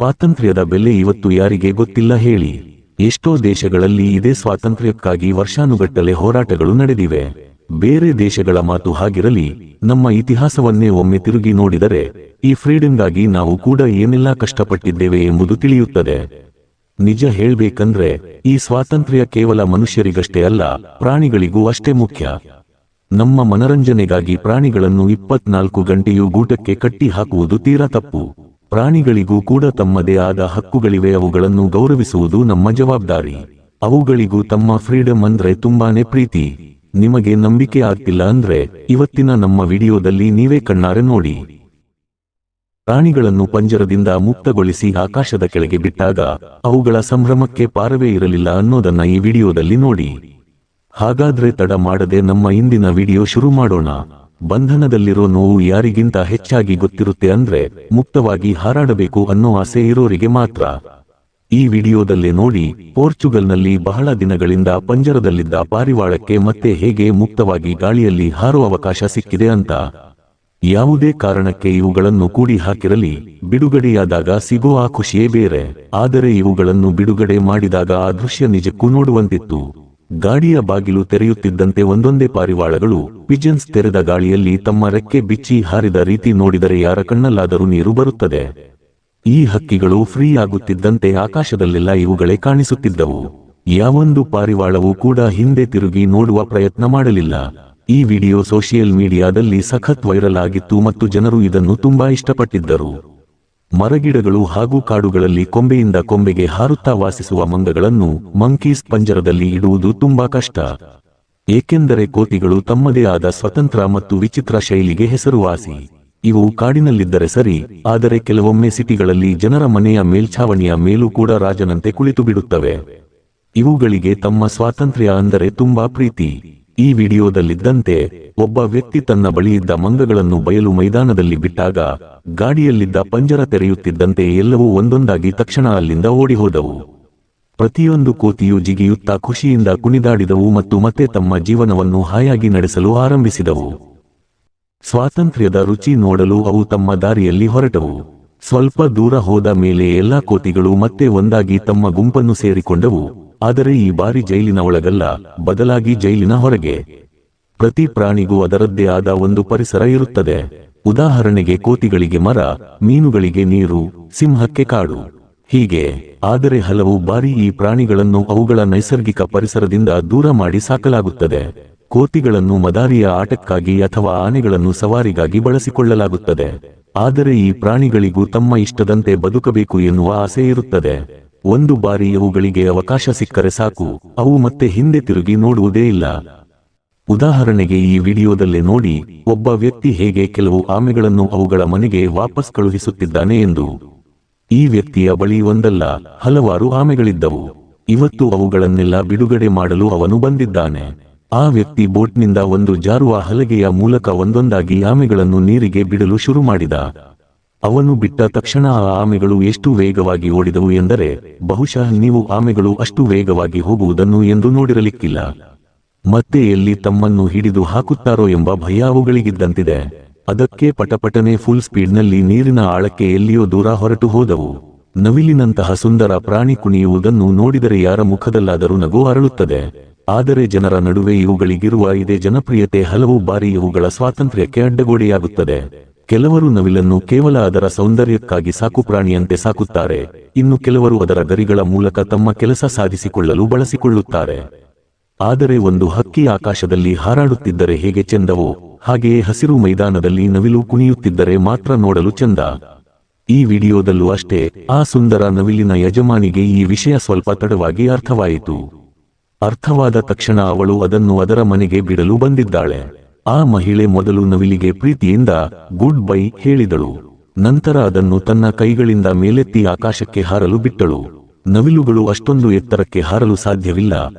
ಸ್ವಾತಂತ್ರ್ಯದ ಬೆಲೆ ಇವತ್ತು ಯಾರಿಗೆ ಗೊತ್ತಿಲ್ಲ ಹೇಳಿ. ಎಷ್ಟೋ ದೇಶಗಳಲ್ಲಿ ಇದೇ ಸ್ವಾತಂತ್ರ್ಯಕ್ಕಾಗಿ ವರ್ಷಾನುಗಟ್ಟಲೆ ಹೋರಾಟಗಳು ನಡೆದಿವೆ. ಬೇರೆ ದೇಶಗಳ ಮಾತು ಹಾಗಿರಲಿ, ನಮ್ಮ ಇತಿಹಾಸವನ್ನೇ ಒಮ್ಮೆ ತಿರುಗಿ ನೋಡಿದರೆ ಈ ಫ್ರೀಡಂಗಾಗಿ ನಾವು ಕೂಡ ಏನೆಲ್ಲಾ ಕಷ್ಟಪಟ್ಟಿದ್ದೇವೆ ಎಂಬುದು ತಿಳಿಯುತ್ತದೆ. ನಿಜ ಹೇಳ್ಬೇಕಂದ್ರೆ ಈ ಸ್ವಾತಂತ್ರ್ಯ ಕೇವಲ ಮನುಷ್ಯರಿಗಷ್ಟೇ ಅಲ್ಲ, ಪ್ರಾಣಿಗಳಿಗೂ ಅಷ್ಟೇ ಮುಖ್ಯ. ನಮ್ಮ ಮನರಂಜನೆಗಾಗಿ ಪ್ರಾಣಿಗಳನ್ನು 24 ಗಂಟೆಯೂ ಗೂಟಕ್ಕೆ ಕಟ್ಟಿ ಹಾಕುವುದು ತೀರಾ ತಪ್ಪು. ಪ್ರಾಣಿಗಳಿಗೂ ಕೂಡ ತಮ್ಮದೇ ಆದ ಹಕ್ಕುಗಳಿವೆ, ಅವುಗಳನ್ನು ಗೌರವಿಸುವುದು ನಮ್ಮ ಜವಾಬ್ದಾರಿ. ಅವುಗಳಿಗೂ ತಮ್ಮ ಫ್ರೀಡಮ್ ಅಂದ್ರೆ ತುಂಬಾನೇ ಪ್ರೀತಿ. ನಿಮಗೆ ನಂಬಿಕೆ ಆಗ್ತಿಲ್ಲ ಅಂದ್ರೆ ಇವತ್ತಿನ ನಮ್ಮ ವಿಡಿಯೋದಲ್ಲಿ ನೀವೇ ಕಣ್ಣಾರೆ ನೋಡಿ. ಪ್ರಾಣಿಗಳನ್ನು ಪಂಜರದಿಂದ ಮುಕ್ತಗೊಳಿಸಿ ಆಕಾಶದ ಕೆಳಗೆ ಬಿಟ್ಟಾಗ ಅವುಗಳ ಸಂಭ್ರಮಕ್ಕೆ ಪಾರವೇ ಇರಲಿಲ್ಲ ಅನ್ನೋದನ್ನ ಈ ವಿಡಿಯೋದಲ್ಲಿ ನೋಡಿ. ಹಾಗಾದ್ರೆ ತಡ ಮಾಡದೆ ನಮ್ಮ ಇಂದಿನ ವಿಡಿಯೋ ಶುರು ಮಾಡೋಣ. ಬಂಧನದಲ್ಲಿರೋ ನೋವು ಯಾರಿಗಿಂತ ಹೆಚ್ಚಾಗಿ ಗೊತ್ತಿರುತ್ತೆ ಅಂದ್ರೆ ಮುಕ್ತವಾಗಿ ಹಾರಾಡಬೇಕು ಅನ್ನೋ ಆಸೆ ಇರೋರಿಗೆ ಮಾತ್ರ. ಈ ವಿಡಿಯೋದಲ್ಲೇ ನೋಡಿ, ಪೋರ್ಚುಗಲ್ನಲ್ಲಿ ಬಹಳ ದಿನಗಳಿಂದ ಪಂಜರದಲ್ಲಿದ್ದ ಪಾರಿವಾಳಕ್ಕೆ ಮತ್ತೆ ಹೇಗೆ ಮುಕ್ತವಾಗಿ ಗಾಳಿಯಲ್ಲಿ ಹಾರುವ ಅವಕಾಶ ಸಿಕ್ಕಿದೆ ಅಂತ. ಯಾವುದೇ ಕಾರಣಕ್ಕೆ ಇವುಗಳನ್ನು ಕೂಡಿ ಹಾಕಿರಲಿ, ಬಿಡುಗಡೆಯಾದಾಗ ಸಿಗೋ ಆ ಖುಷಿಯೇ ಬೇರೆ. ಆದರೆ ಇವುಗಳನ್ನು ಬಿಡುಗಡೆ ಮಾಡಿದಾಗ ಆ ದೃಶ್ಯ ನಿಜಕ್ಕೂ ನೋಡುವಂತಿತ್ತು. ಗಾಡಿಯ ಬಾಗಿಲು ತೆರೆಯುತ್ತಿದ್ದಂತೆ ಒಂದೊಂದೇ ಪಾರಿವಾಳಗಳು, ಪಿಜನ್ಸ್ ತೆರೆದ ಗಾಳಿಯಲ್ಲಿ ತಮ್ಮ ರೆಕ್ಕೆ ಬಿಚ್ಚಿ ಹಾರಿದ ರೀತಿ ನೋಡಿದರೆ ಯಾರ ಕಣ್ಣಲ್ಲಾದರೂ ನೀರು ಬರುತ್ತದೆ. ಈ ಹಕ್ಕಿಗಳು ಫ್ರೀ ಆಗುತ್ತಿದ್ದಂತೆ ಆಕಾಶದಲ್ಲೆಲ್ಲ ಇವುಗಳೇ ಕಾಣಿಸುತ್ತಿದ್ದವು. ಯಾವೊಂದು ಪಾರಿವಾಳವೂ ಕೂಡ ಹಿಂದೆ ತಿರುಗಿ ನೋಡುವ ಪ್ರಯತ್ನ ಮಾಡಲಿಲ್ಲ. ಈ ವಿಡಿಯೋ ಸೋಷಿಯಲ್ ಮೀಡಿಯಾದಲ್ಲಿ ಸಖತ್ ವೈರಲ್ ಆಗಿತ್ತು ಮತ್ತು ಜನರು ಇದನ್ನು ತುಂಬಾ ಇಷ್ಟಪಟ್ಟಿದ್ದರು. ಮರಗಿಡಗಳು ಹಾಗೂ ಕಾಡುಗಳಲ್ಲಿ ಕೊಂಬೆಯಿಂದ ಕೊಂಬೆಗೆ ಹಾರುತ್ತಾ ವಾಸಿಸುವ ಮಂಗಗಳನ್ನು ಮಂಕೀಸ್ ಪಂಜರದಲ್ಲಿ ಇಡುವುದು ತುಂಬಾ ಕಷ್ಟ. ಏಕೆಂದರೆ ಕೋತಿಗಳು ತಮ್ಮದೇ ಆದ ಸ್ವತಂತ್ರ ಮತ್ತು ವಿಚಿತ್ರ ಶೈಲಿಗೆ ಹೆಸರುವಾಸಿ. ಇವು ಕಾಡಿನಲ್ಲಿದ್ದರೆ ಸರಿ, ಆದರೆ ಕೆಲವೊಮ್ಮೆ ಸಿಟಿಗಳಲ್ಲಿ ಜನರ ಮನೆಯ ಮೇಲ್ಛಾವಣಿಯ ಮೇಲೂ ಕೂಡ ರಾಜನಂತೆ ಕುಳಿತು ಬಿಡುತ್ತವೆ. ಇವುಗಳಿಗೆ ತಮ್ಮ ಸ್ವಾತಂತ್ರ್ಯ ಅಂದರೆ ತುಂಬಾ ಪ್ರೀತಿ. ಈ ವಿಡಿಯೋದಲ್ಲಿದ್ದಂತೆ ಒಬ್ಬ ವ್ಯಕ್ತಿ ತನ್ನ ಬಳಿಯಿದ್ದ ಮಂಗಗಳನ್ನು ಬಯಲು ಮೈದಾನದಲ್ಲಿ ಬಿಟ್ಟಾಗ ಗಾಡಿಯಲ್ಲಿದ್ದ ಪಂಜರ ತೆರೆಯುತ್ತಿದ್ದಂತೆ ಎಲ್ಲವೂ ಒಂದೊಂದಾಗಿ ತಕ್ಷಣ ಅಲ್ಲಿಂದ ಓಡಿಹೋದವು. ಪ್ರತಿಯೊಂದು ಕೋತಿಯು ಜಿಗಿಯುತ್ತಾ ಖುಷಿಯಿಂದ ಕುಣಿದಾಡಿದವು ಮತ್ತು ಮತ್ತೆ ತಮ್ಮ ಜೀವನವನ್ನು ಹಾಯಾಗಿ ನಡೆಸಲು ಆರಂಭಿಸಿದವು. ಸ್ವಾತಂತ್ರ್ಯದ ರುಚಿ ನೋಡಲು ಅವು ತಮ್ಮ ದಾರಿಯಲ್ಲಿ ಹೊರಟವು. ಸ್ವಲ್ಪ ದೂರ ಹೋದ ಮೇಲೆ ಎಲ್ಲಾ ಕೋತಿಗಳು ಮತ್ತೆ ಒಂದಾಗಿ ತಮ್ಮ ಗುಂಪನ್ನು ಸೇರಿಕೊಂಡವು. ಆದರೆ ಈ ಬಾರಿ ಜೈಲಿನ ಒಳಗಲ್ಲ, ಬದಲಾಗಿ ಜೈಲಿನ ಹೊರಗೆ. ಪ್ರತಿ ಪ್ರಾಣಿಗೂ ಅದರದ್ದೇ ಆದ ಒಂದು ಪರಿಸರ ಇರುತ್ತದೆ. ಉದಾಹರಣೆಗೆ ಕೋತಿಗಳಿಗೆ ಮರ, ಮೀನುಗಳಿಗೆ ನೀರು, ಸಿಂಹಕ್ಕೆ ಕಾಡು, ಹೀಗೆ. ಆದರೆ ಹಲವು ಬಾರಿ ಈ ಪ್ರಾಣಿಗಳನ್ನು ಅವುಗಳ ನೈಸರ್ಗಿಕ ಪರಿಸರದಿಂದ ದೂರ ಮಾಡಿ ಸಾಕಲಾಗುತ್ತದೆ. ಕೋತಿಗಳನ್ನು ಮದಾರಿಯ ಆಟಕ್ಕಾಗಿ ಅಥವಾ ಆನೆಗಳನ್ನು ಸವಾರಿಗಾಗಿ ಬಳಸಿಕೊಳ್ಳಲಾಗುತ್ತದೆ. ಆದರೆ ಈ ಪ್ರಾಣಿಗಳಿಗೂ ತಮ್ಮ ಇಷ್ಟದಂತೆ ಬದುಕಬೇಕು ಎನ್ನುವ ಆಸೆ ಇರುತ್ತದೆ. ಒಂದು ಬಾರಿ ಅವುಗಳಿಗೆ ಅವಕಾಶ ಸಿಕ್ಕರೆ ಸಾಕು, ಅವು ಮತ್ತೆ ಹಿಂದೆ ತಿರುಗಿ ನೋಡುವುದೇ ಇಲ್ಲ. ಉದಾಹರಣೆಗೆ ಈ ವಿಡಿಯೋದಲ್ಲೇ ನೋಡಿ, ಒಬ್ಬ ವ್ಯಕ್ತಿ ಹೇಗೆ ಕೆಲವು ಆಮೆಗಳನ್ನು ಅವುಗಳ ಮನೆಗೆ ವಾಪಸ್ ಕಳುಹಿಸುತ್ತಿದ್ದಾನೆ ಎಂದು. ಈ ವ್ಯಕ್ತಿಯ ಬಳಿ ಒಂದಲ್ಲ, ಹಲವಾರು ಆಮೆಗಳಿದ್ದವು. ಇವತ್ತು ಅವುಗಳನ್ನೆಲ್ಲ ಬಿಡುಗಡೆ ಮಾಡಲು ಅವನು ಬಂದಿದ್ದಾನೆ. ಆ ವ್ಯಕ್ತಿ ಬೋಟ್ನಿಂದ ಒಂದು ಜಾರುವ ಹಲಗೆಯ ಮೂಲಕ ಒಂದೊಂದಾಗಿ ಆಮೆಗಳನ್ನು ನೀರಿಗೆ ಬಿಡಲು ಶುರು ಮಾಡಿದ. ಅವನು ಬಿಟ್ಟ ತಕ್ಷಣ ಆ ಆಮೆಗಳು ಎಷ್ಟು ವೇಗವಾಗಿ ಓಡಿದವು ಎಂದರೆ ಬಹುಶಃ ನೀವು ಆಮೆಗಳು ಅಷ್ಟು ವೇಗವಾಗಿ ಹೋಗುವುದನ್ನು ಎಂದು ನೋಡಿರಲಿಕ್ಕಿಲ್ಲ. ಮತ್ತೆ ಎಲ್ಲಿ ತಮ್ಮನ್ನು ಹಿಡಿದು ಹಾಕುತ್ತಾರೋ ಎಂಬ ಭಯ ಅವುಗಳಿಗಿದ್ದಂತಿದೆ. ಅದಕ್ಕೆ ಪಟಪಟನೆ ಫುಲ್ ಸ್ಪೀಡ್ನಲ್ಲಿ ನೀರಿನ ಆಳಕ್ಕೆ ಎಲ್ಲಿಯೋ ದೂರ ಹೊರಟು ಹೋದವು. ನವಿಲಿನಂತಹ ಸುಂದರ ಪ್ರಾಣಿ ಕುಣಿಯುವುದನ್ನು ನೋಡಿದರೆ ಯಾರ ಮುಖದಲ್ಲಾದರೂ ನಗು ಅರಳುತ್ತದೆ. ಆದರೆ ಜನರ ನಡುವೆ ಇವುಗಳಿಗಿರುವ ಇದೇ ಜನಪ್ರಿಯತೆ ಹಲವು ಬಾರಿ ಇವುಗಳ ಸ್ವಾತಂತ್ರ್ಯಕ್ಕೆ ಅಡ್ಡಗೋಡೆಯಾಗುತ್ತದೆ. ಕೆಲವರು ನವಿಲನ್ನು ಕೇವಲ ಅದರ ಸೌಂದರ್ಯಕ್ಕಾಗಿ ಸಾಕುಪ್ರಾಣಿಯಂತೆ ಸಾಕುತ್ತಾರೆ, ಇನ್ನು ಕೆಲವರು ಅದರ ಗರಿಗಳ ಮೂಲಕ ತಮ್ಮ ಕೆಲಸ ಸಾಧಿಸಿಕೊಳ್ಳಲು ಬಳಸಿಕೊಳ್ಳುತ್ತಾರೆ. ಆದರೆ ಒಂದು ಹಕ್ಕಿ ಆಕಾಶದಲ್ಲಿ ಹಾರಾಡುತ್ತಿದ್ದರೆ ಹೇಗೆ ಚೆಂದವೋ, ಹಾಗೆಯೇ ಹಸಿರು ಮೈದಾನದಲ್ಲಿ ನವಿಲು ಕುಣಿಯುತ್ತಿದ್ದರೆ ಮಾತ್ರ ನೋಡಲು ಚೆಂದ. ಈ ವಿಡಿಯೋದಲ್ಲೂ ಅಷ್ಟೇ, ಆ ಸುಂದರ ನವಿಲಿನ ಯಜಮಾನಿಗೆ ಈ ವಿಷಯ ಸ್ವಲ್ಪ ತಡವಾಗಿ ಅರ್ಥವಾಯಿತು. ಅರ್ಥವಾದ ತಕ್ಷಣ ಅವಳು ಅದನ್ನು ಅದರ ಮನೆಗೆ ಬಿಡಲು ಬಂದಿದ್ದಾಳೆ. ಆ ಮಹಿಳೆ ಮೊದಲು ನವಿಲಿಗೆ ಪ್ರೀತಿಯಿಂದ ಗುಡ್ ಬೈ ಹೇಳಿದಳು. ನಂತರ ಅದನ್ನು ತನ್ನ ಕೈಗಳಿಂದ ಮೇಲೆತ್ತಿ ಆಕಾಶಕ್ಕೆ ಹಾರಲು ಬಿಟ್ಟಳು. ನವಿಲುಗಳು ಅಷ್ಟೊಂದು ಎತ್ತರಕ್ಕೆ ಹಾರಲು ಸಾಧ್ಯವಿಲ್ಲ,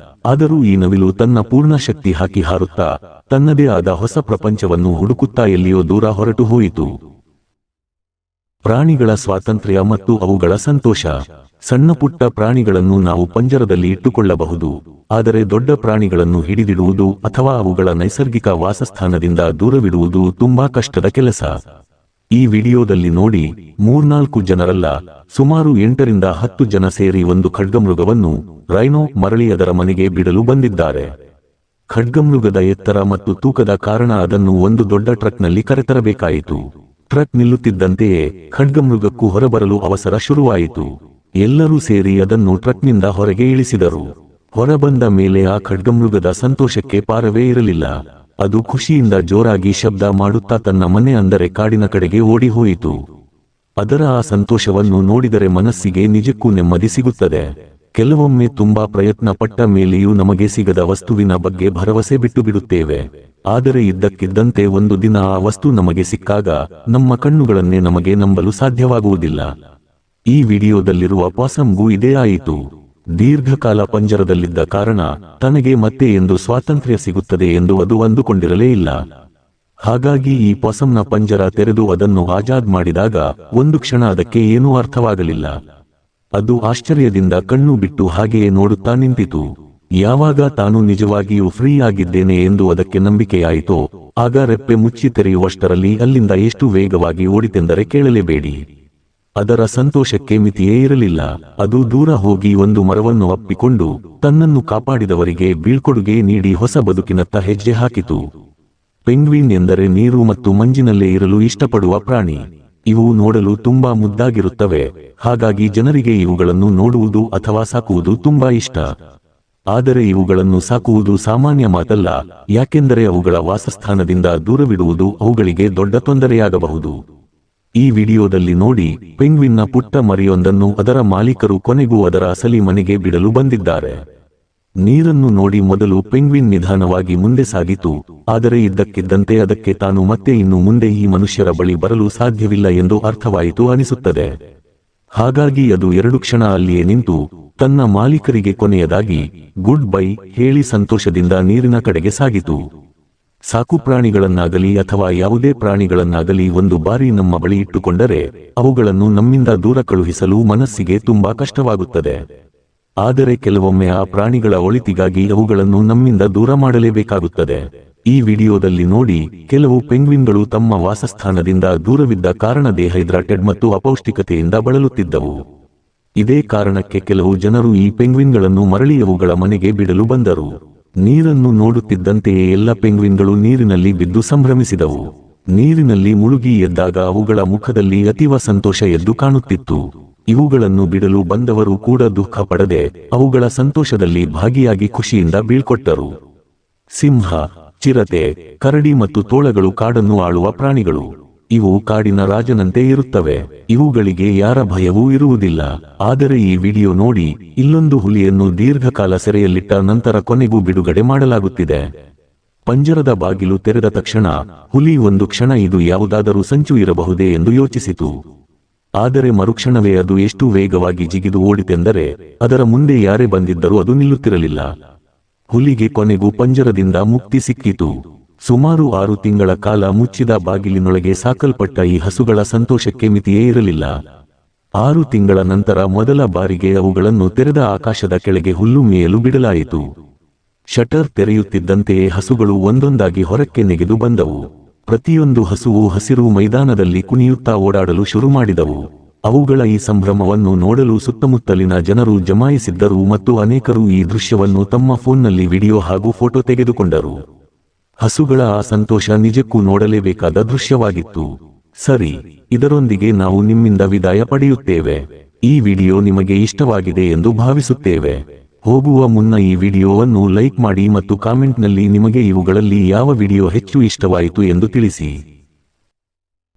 ಆದರೂ ಈ ನವಿಲು ತನ್ನ ಪೂರ್ಣ ಶಕ್ತಿ ಹಾಕಿ ಹಾರುತ್ತಾ ತನ್ನದೇ ಆದ ಹೊಸ ಪ್ರಪಂಚವನ್ನು ಹುಡುಕುತ್ತಾ ಎಲ್ಲಿಯೋ ದೂರ ಹೊರಟು ಹೋಯಿತು. ಪ್ರಾಣಿಗಳ ಸ್ವಾತಂತ್ರ್ಯ ಮತ್ತು ಅವುಗಳ ಸಂತೋಷ. ಸಣ್ಣ ಪುಟ್ಟ ಪ್ರಾಣಿಗಳನ್ನು ನಾವು ಪಂಜರದಲ್ಲಿ ಇಟ್ಟುಕೊಳ್ಳಬಹುದು, ಆದರೆ ದೊಡ್ಡ ಪ್ರಾಣಿಗಳನ್ನು ಹಿಡಿದಿಡುವುದು ಅಥವಾ ಅವುಗಳ ನೈಸರ್ಗಿಕ ವಾಸಸ್ಥಾನದಿಂದ ದೂರವಿಡುವುದು ತುಂಬಾ ಕಷ್ಟದ ಕೆಲಸ. ಈ ವಿಡಿಯೋದಲ್ಲಿ ನೋಡಿ, 3-4 ಜನರಲ್ಲ, ಸುಮಾರು 8ರಿಂದ 10 ಜನ ಸೇರಿ ಒಂದು ಖಡ್ಗಮೃಗವನ್ನು, ರೈನೋ ಮರಳಿ ಅದರ ಮನೆಗೆ ಬಿಡಲು ಬಂದಿದ್ದಾರೆ. ಖಡ್ಗಮೃಗದ ಎತ್ತರ ಮತ್ತು ತೂಕದ ಕಾರಣ ಅದನ್ನು ಒಂದು ದೊಡ್ಡ ಟ್ರಕ್ನಲ್ಲಿ ಕರೆತರಬೇಕಾಯಿತು. ಟ್ರಕ್ ನಿಲ್ಲುತ್ತಿದ್ದಂತೆಯೇ ಖಡ್ಗಮೃಗಕ್ಕೂ ಹೊರಬರಲು ಅವಸರ ಶುರುವಾಯಿತು. ಎಲ್ಲರೂ ಸೇರಿ ಅದನ್ನು ಟ್ರಕ್ನಿಂದ ಹೊರಗೆ ಇಳಿಸಿದರು. ಹೊರಬಂದ ಮೇಲೆ ಆ ಖಡ್ಗಮೃಗದ ಸಂತೋಷಕ್ಕೆ ಪಾರವೇ ಇರಲಿಲ್ಲ. ಅದು ಖುಷಿಯಿಂದ ಜೋರಾಗಿ ಶಬ್ದ ಮಾಡುತ್ತಾ ತನ್ನ ಮನೆ ಅಂದರೆ ಕಾಡಿನ ಕಡೆಗೆ ಓಡಿ ಹೋಯಿತು. ಅದರ ಆ ಸಂತೋಷವನ್ನು ನೋಡಿದರೆ ಮನಸ್ಸಿಗೆ ನಿಜಕ್ಕೂ ನೆಮ್ಮದಿ ಸಿಗುತ್ತದೆ. ಕೆಲವೊಮ್ಮೆ ತುಂಬಾ ಪ್ರಯತ್ನ ಪಟ್ಟ ಮೇಲೆಯೂ ನಮಗೆ ಸಿಗದ ವಸ್ತುವಿನ ಬಗ್ಗೆ ಭರವಸೆ ಬಿಟ್ಟು ಬಿಡುತ್ತೇವೆ. ಆದರೆ ಇದ್ದಕ್ಕಿದ್ದಂತೆ ಒಂದು ದಿನ ಆ ವಸ್ತು ನಮಗೆ ಸಿಕ್ಕಾಗ ನಮ್ಮ ಕಣ್ಣುಗಳನ್ನೇ ನಮಗೆ ನಂಬಲು ಸಾಧ್ಯವಾಗುವುದಿಲ್ಲ. ಈ ವಿಡಿಯೋದಲ್ಲಿರುವ ಪಾಸಂಗೂ ಇದೇ ಆಯಿತು. ದೀರ್ಘಕಾಲ ಪಂಜರದಲ್ಲಿದ್ದ ಕಾರಣ ತನಗೆ ಮತ್ತೆ ಎಂದು ಸ್ವಾತಂತ್ರ್ಯ ಸಿಗುತ್ತದೆ ಎಂದು ಅದು ಅಂದುಕೊಂಡಿರಲೇ ಇಲ್ಲ. ಹಾಗಾಗಿ ಈ ಪಾಸಂನ ಪಂಜರ ತೆರೆದು ಅದನ್ನು ಆಜಾದ್ ಮಾಡಿದಾಗ ಒಂದು ಕ್ಷಣ ಅದಕ್ಕೆ ಏನೂ ಅರ್ಥವಾಗಲಿಲ್ಲ. ಅದು ಆಶ್ಚರ್ಯದಿಂದ ಕಣ್ಣು ಬಿಟ್ಟು ಹಾಗೆಯೇ ನೋಡುತ್ತಾ ನಿಂತಿತು. ಯಾವಾಗ ತಾನು ನಿಜವಾಗಿಯೂ ಫ್ರೀ ಆಗಿದ್ದೇನೆ ಎಂದು ಅದಕ್ಕೆ ನಂಬಿಕೆಯಾಯಿತೋ ಆಗ ರೆಪ್ಪೆ ಮುಚ್ಚಿ ತೆರೆಯುವಷ್ಟರಲ್ಲಿ ಅಲ್ಲಿಂದ ಎಷ್ಟು ವೇಗವಾಗಿ ಓಡಿತೆಂದರೆ ಕೇಳಲೇಬೇಡಿ. ಅದರ ಸಂತೋಷಕ್ಕೆ ಮಿತಿಯೇ ಇರಲಿಲ್ಲ. ಅದು ದೂರ ಹೋಗಿ ಒಂದು ಮರವನ್ನು ಅಪ್ಪಿಕೊಂಡು ತನ್ನನ್ನು ಕಾಪಾಡಿದವರಿಗೆ ಬೀಳ್ಕೊಡುಗೆ ನೀಡಿ ಹೊಸ ಬದುಕಿನತ್ತ ಹೆಜ್ಜೆ ಹಾಕಿತು. ಪೆಂಗ್ವಿನ್ ಎಂದರೆ ನೀರು ಮತ್ತು ಮಂಜಿನಲ್ಲೇ ಇರಲು ಇಷ್ಟಪಡುವ ಪ್ರಾಣಿ. ಇವು ನೋಡಲು ತುಂಬಾ ಮುದ್ದಾಗಿರುತ್ತವೆ. ಹಾಗಾಗಿ ಜನರಿಗೆ ಇವುಗಳನ್ನು ನೋಡುವುದು ಅಥವಾ ಸಾಕುವುದು ತುಂಬಾ ಇಷ್ಟ. ಆದರೆ ಇವುಗಳನ್ನು ಸಾಕುವುದು ಸಾಮಾನ್ಯ ಮಾತಲ್ಲ, ಯಾಕೆಂದರೆ ಅವುಗಳ ವಾಸಸ್ಥಾನದಿಂದ ದೂರವಿಡುವುದು ಅವುಗಳಿಗೆ ದೊಡ್ಡ ತೊಂದರೆಯಾಗಬಹುದು. ಈ ವಿಡಿಯೋದಲ್ಲಿ ನೋಡಿ, ಪೆಂಗ್ವಿನ್ನ ಪುಟ್ಟ ಮರಿಯೊಂದನ್ನು ಅದರ ಮಾಲೀಕರು ಕೊನೆಗೂ ಅದರ ಅಸಲಿ ಮನೆಗೆ ಬಿಡಲು ಬಂದಿದ್ದಾರೆ. ನೀರನ್ನು ನೋಡಿ ಮೊದಲು ಪೆಂಗ್ವಿನ್ ನಿಧಾನವಾಗಿ ಮುಂದೆ ಸಾಗಿತು. ಆದರೆ ಇದ್ದಕ್ಕಿದ್ದಂತೆ ಅದಕ್ಕೆ ತಾನು ಮತ್ತೆ ಇನ್ನು ಮುಂದೆ ಈ ಮನುಷ್ಯರ ಬಳಿ ಬರಲು ಸಾಧ್ಯವಿಲ್ಲ ಎಂದು ಅರ್ಥವಾಯಿತು ಅನಿಸುತ್ತದೆ. ಹಾಗಾಗಿ ಅದು 2 ಕ್ಷಣ ಅಲ್ಲಿಯೇ ನಿಂತು ತನ್ನ ಮಾಲೀಕರಿಗೆ ಕೊನೆಯದಾಗಿ ಗುಡ್ ಬೈ ಹೇಳಿ ಸಂತೋಷದಿಂದ ನೀರಿನ ಕಡೆಗೆ ಸಾಗಿತು. ಸಾಕುಪ್ರಾಣಿಗಳನ್ನಾಗಲಿ ಅಥವಾ ಯಾವುದೇ ಪ್ರಾಣಿಗಳನ್ನಾಗಲಿ ಒಂದು ಬಾರಿ ನಮ್ಮ ಬಳಿ ಇಟ್ಟುಕೊಂಡರೆ ಅವುಗಳನ್ನು ನಮ್ಮಿಂದ ದೂರ ಕಳುಹಿಸಲು ಮನಸ್ಸಿಗೆ ತುಂಬಾ ಕಷ್ಟವಾಗುತ್ತದೆ. ಆದರೆ ಕೆಲವೊಮ್ಮೆ ಆ ಪ್ರಾಣಿಗಳ ಒಳಿತಿಗಾಗಿ ಅವುಗಳನ್ನು ನಮ್ಮಿಂದ ದೂರ ಮಾಡಲೇಬೇಕಾಗುತ್ತದೆ. ಈ ವಿಡಿಯೋದಲ್ಲಿ ನೋಡಿ, ಕೆಲವು ಪೆಂಗ್ವಿನ್ಗಳು ತಮ್ಮ ವಾಸಸ್ಥಾನದಿಂದ ದೂರವಿದ್ದ ಕಾರಣ ಡಿಹೈಡ್ರೇಟೆಡ್ ಮತ್ತು ಅಪೌಷ್ಟಿಕತೆಯಿಂದ ಬಳಲುತ್ತಿದ್ದವು. ಇದೇ ಕಾರಣಕ್ಕೆ ಕೆಲವು ಜನರು ಈ ಪೆಂಗ್ವಿನ್ಗಳನ್ನು ಮರಳಿ ಅವುಗಳ ಮನೆಗೆ ಬಿಡಲು ಬಂದರು. ನೀರನ್ನು ನೋಡುತ್ತಿದ್ದಂತೆಯೇ ಎಲ್ಲ ಪೆಂಗ್ವಿನ್ಗಳು ನೀರಿನಲ್ಲಿ ಬಿದ್ದು ಸಂಭ್ರಮಿಸಿದವು. ನೀರಿನಲ್ಲಿ ಮುಳುಗಿ ಎದ್ದಾಗ ಅವುಗಳ ಮುಖದಲ್ಲಿ ಅತೀವ ಸಂತೋಷ ಎದ್ದು ಕಾಣುತ್ತಿತ್ತು. ಇವುಗಳನ್ನು ಬಿಡಲು ಬಂದವರು ಕೂಡ ದುಃಖ ಪಡದೆ ಅವುಗಳ ಸಂತೋಷದಲ್ಲಿ ಭಾಗಿಯಾಗಿ ಖುಷಿಯಿಂದ ಬೀಳ್ಕೊಟ್ಟರು. ಸಿಂಹ, ಚಿರತೆ, ಕರಡಿ ಮತ್ತು ತೋಳಗಳು ಕಾಡನ್ನು ಆಳುವ ಪ್ರಾಣಿಗಳು. ಇವು ಕಾಡಿನ ರಾಜನಂತೆ ಇರುತ್ತವೆ. ಇವುಗಳಿಗೆ ಯಾರ ಭಯವೂ ಇರುವುದಿಲ್ಲ. ಆದರೆ ಈ ವಿಡಿಯೋ ನೋಡಿ, ಇಲ್ಲೊಂದು ಹುಲಿಯನ್ನು ದೀರ್ಘಕಾಲ ಸೆರೆಯಲ್ಲಿಟ್ಟ ನಂತರ ಕೊನೆಗೂ ಬಿಡುಗಡೆ ಮಾಡಲಾಗುತ್ತಿದೆ. ಪಂಜರದ ಬಾಗಿಲು ತೆರೆದ ತಕ್ಷಣ ಹುಲಿ ಒಂದು ಕ್ಷಣ ಇದು ಯಾವುದಾದರೂ ಸಂಚು ಇರಬಹುದೇ ಎಂದು ಯೋಚಿಸಿತು. ಆದರೆ ಮರುಕ್ಷಣವೇ ಅದು ಎಷ್ಟು ವೇಗವಾಗಿ ಜಿಗಿದು ಓಡಿತೆಂದರೆ ಅದರ ಮುಂದೆ ಯಾರೇ ಬಂದಿದ್ದರೂ ಅದು ನಿಲ್ಲುತ್ತಿರಲಿಲ್ಲ. ಹುಲಿಗೆ ಕೊನೆಗೂ ಪಂಜರದಿಂದ ಮುಕ್ತಿ ಸಿಕ್ಕಿತು. ಸುಮಾರು 6 ತಿಂಗಳ ಕಾಲ ಮುಚ್ಚಿದ ಬಾಗಿಲಿನೊಳಗೆ ಸಾಕಲ್ಪಟ್ಟ ಈ ಹಸುಗಳ ಸಂತೋಷಕ್ಕೆ ಮಿತಿಯೇ ಇರಲಿಲ್ಲ. 6 ತಿಂಗಳ ನಂತರ ಮೊದಲ ಬಾರಿಗೆ ಅವುಗಳನ್ನು ತೆರೆದ ಆಕಾಶದ ಕೆಳಗೆ ಹುಲ್ಲು ಮೇಯಲು ಬಿಡಲಾಯಿತು. ಶಟರ್ ತೆರೆಯುತ್ತಿದ್ದಂತೆಯೇ ಹಸುಗಳು ಒಂದೊಂದಾಗಿ ಹೊರಕ್ಕೆ ನೆಗೆದು ಬಂದವು. ಪ್ರತಿಯೊಂದು ಹಸುವು ಹಸಿರು ಮೈದಾನದಲ್ಲಿ ಕುಣಿಯುತ್ತಾ ಓಡಾಡಲು ಶುರು ಮಾಡಿದವು. ಅವುಗಳ ಈ ಸಂಭ್ರಮವನ್ನು ನೋಡಲು ಸುತ್ತಮುತ್ತಲಿನ ಜನರು ಜಮಾಯಿಸಿದ್ದರು ಮತ್ತು ಅನೇಕರು ಈ ದೃಶ್ಯವನ್ನು ತಮ್ಮ ಫೋನ್ನಲ್ಲಿ ವಿಡಿಯೋ ಹಾಗೂ ಫೋಟೋ ತೆಗೆದುಕೊಂಡರು. ಹಸುಗಳ ಆ ಸಂತೋಷ ನಿಜಕ್ಕೂ ನೋಡಲೇಬೇಕಾದ ದೃಶ್ಯವಾಗಿತ್ತು. ಸರಿ, ಇದರೊಂದಿಗೆ ನಾವು ನಿಮ್ಮಿಂದ ವಿದಾಯ ಪಡೆಯುತ್ತೇವೆ. ಈ ವಿಡಿಯೋ ನಿಮಗೆ ಇಷ್ಟವಾಗಿದೆ ಎಂದು ಭಾವಿಸುತ್ತೇವೆ. ಹೋಗುವ ಮುನ್ನ ಈ ವಿಡಿಯೋವನ್ನು ಲೈಕ್ ಮಾಡಿ ಮತ್ತು ಕಾಮೆಂಟ್ನಲ್ಲಿ ನಿಮಗೆ ಇವುಗಳಲ್ಲಿ ಯಾವ ವಿಡಿಯೋ ಹೆಚ್ಚು ಇಷ್ಟವಾಯಿತು ಎಂದು ತಿಳಿಸಿ.